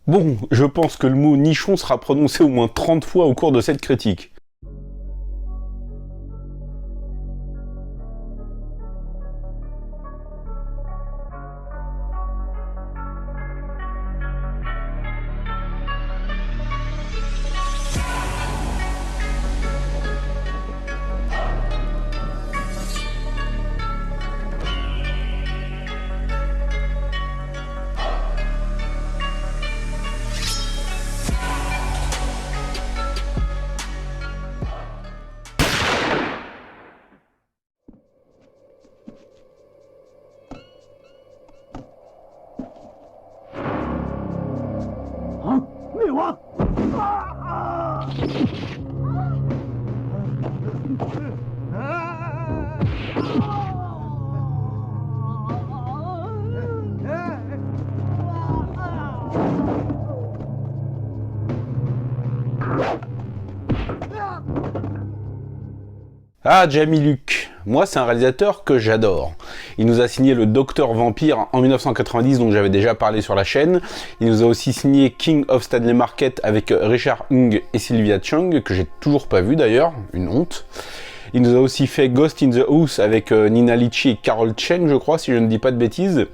Bon, je pense que le mot nichon sera prononcé au moins 30 fois au cours de cette critique. Ah, Jamie Luke, moi c'est un réalisateur que j'adore. Il nous a signé le Docteur Vampire en 1990, dont j'avais déjà parlé sur la chaîne. Il nous a aussi signé King of Stanley Market avec Richard Hung et Sylvia Chung, que j'ai toujours pas vu d'ailleurs, une honte. Il nous a aussi fait Ghost in the House avec Nina Ricci et Carol Chen, je crois, si je ne dis pas de bêtises.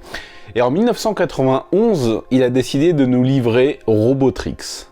Et en 1991, il a décidé de nous livrer Robotrix.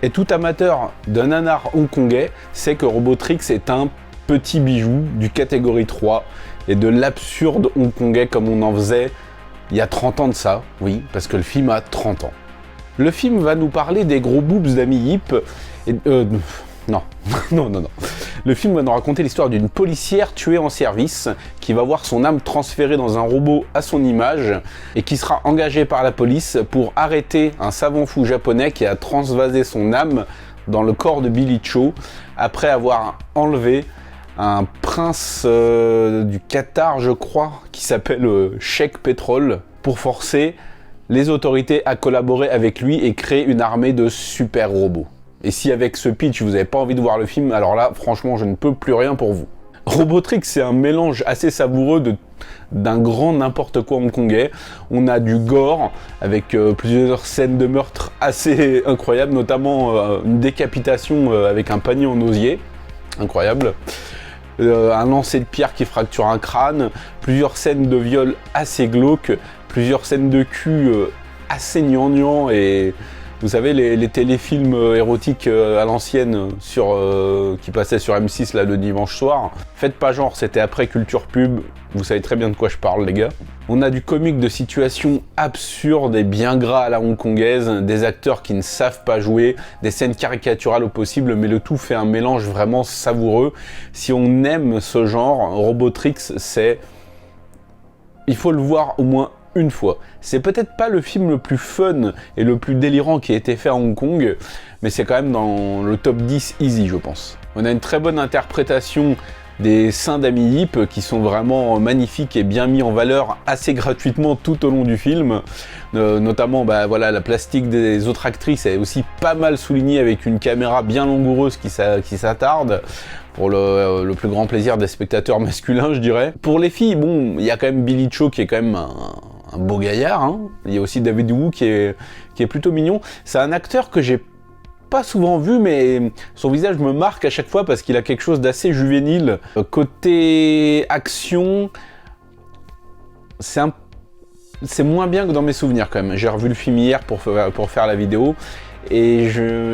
Et tout amateur de nanar hongkongais sait que Robotrix est un petit bijou du catégorie 3 et de l'absurde hongkongais comme on en faisait il y a 30 ans de ça, oui, parce que le film a 30 ans. Le film va nous parler des gros boobs d'Ami Yip et... non. Le film va nous raconter l'histoire d'une policière tuée en service qui va voir son âme transférée dans un robot à son image et qui sera engagée par la police pour arrêter un savant fou japonais qui a transvasé son âme dans le corps de Billy Cho après avoir enlevé un prince du Qatar, je crois, qui s'appelle Sheikh Petrol, pour forcer les autorités à collaborer avec lui et créer une armée de super robots. Et si avec ce pitch vous n'avez pas envie de voir le film, alors là, franchement, je ne peux plus rien pour vous. Robotrix, c'est un mélange assez savoureux d'un grand n'importe quoi hongkongais. On a du gore, avec plusieurs scènes de meurtre assez incroyables, notamment une décapitation avec un panier en osier. Incroyable. Un lancer de pierre qui fracture un crâne, plusieurs scènes de viol assez glauques, plusieurs scènes de cul assez gnangnang et... Vous savez, les téléfilms érotiques à l'ancienne qui passaient sur M6 là, le dimanche soir. Faites pas genre, c'était après Culture Pub. Vous savez très bien de quoi je parle, les gars. On a du comique de situation absurde et bien gras à la hongkongaise, des acteurs qui ne savent pas jouer, des scènes caricaturales au possible, mais le tout fait un mélange vraiment savoureux. Si on aime ce genre, Robotrix, c'est... Il faut le voir au moins une fois. C'est peut-être pas le film le plus fun et le plus délirant qui a été fait à Hong Kong, mais c'est quand même dans le top 10 easy, je pense. On a une très bonne interprétation des seins d'Ami Yip qui sont vraiment magnifiques et bien mis en valeur assez gratuitement tout au long du film. Notamment voilà, la plastique des autres actrices est aussi pas mal soulignée avec une caméra bien langoureuse qui s'attarde pour le plus grand plaisir des spectateurs masculins, je dirais. Pour les filles, bon, il y a quand même Billy Cho qui est quand même un beau gaillard, hein. Il y a aussi David Wu qui est plutôt mignon. C'est un acteur que j'ai pas souvent vu, mais son visage me marque à chaque fois parce qu'il a quelque chose d'assez juvénile. Côté action, c'est moins bien que dans mes souvenirs quand même. J'ai revu le film hier pour faire la vidéo et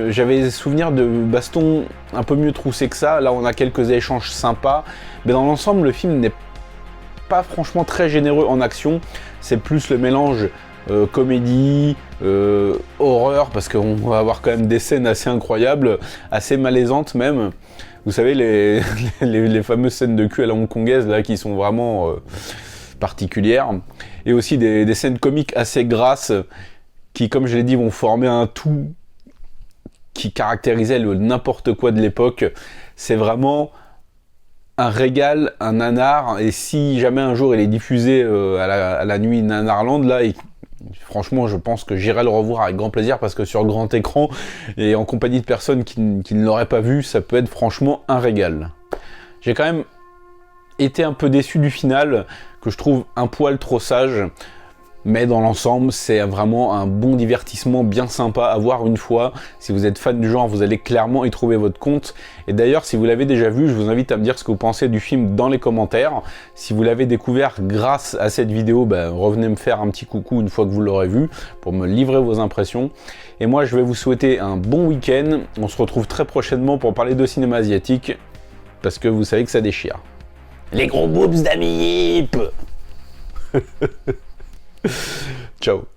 j'avais des souvenirs de baston un peu mieux troussés que ça. Là, on a quelques échanges sympas, mais dans l'ensemble, le film n'est pas franchement très généreux en action. C'est plus le mélange comédie, horreur, parce qu'on va avoir quand même des scènes assez incroyables, assez malaisantes même. Vous savez, les fameuses scènes de cul à la hongkongaise, là, qui sont vraiment particulières. Et aussi des scènes comiques assez grasses, qui, comme je l'ai dit, vont former un tout qui caractérisait le n'importe quoi de l'époque. C'est vraiment un régal, un nanar, et si jamais un jour il est diffusé à la nuit Nanarland, là, franchement, je pense que j'irai le revoir avec grand plaisir, parce que sur grand écran, et en compagnie de personnes qui ne l'auraient pas vu, ça peut être franchement un régal. J'ai quand même été un peu déçu du final, que je trouve un poil trop sage, mais dans l'ensemble, c'est vraiment un bon divertissement bien sympa à voir une fois. Si vous êtes fan du genre, vous allez clairement y trouver votre compte. Et d'ailleurs, si vous l'avez déjà vu, je vous invite à me dire ce que vous pensez du film dans les commentaires. Si vous l'avez découvert grâce à cette vidéo, revenez me faire un petit coucou une fois que vous l'aurez vu, pour me livrer vos impressions. Et moi, je vais vous souhaiter un bon week-end. On se retrouve très prochainement pour parler de cinéma asiatique, parce que vous savez que ça déchire. Les gros boobs d'Ami Yip. Ciao.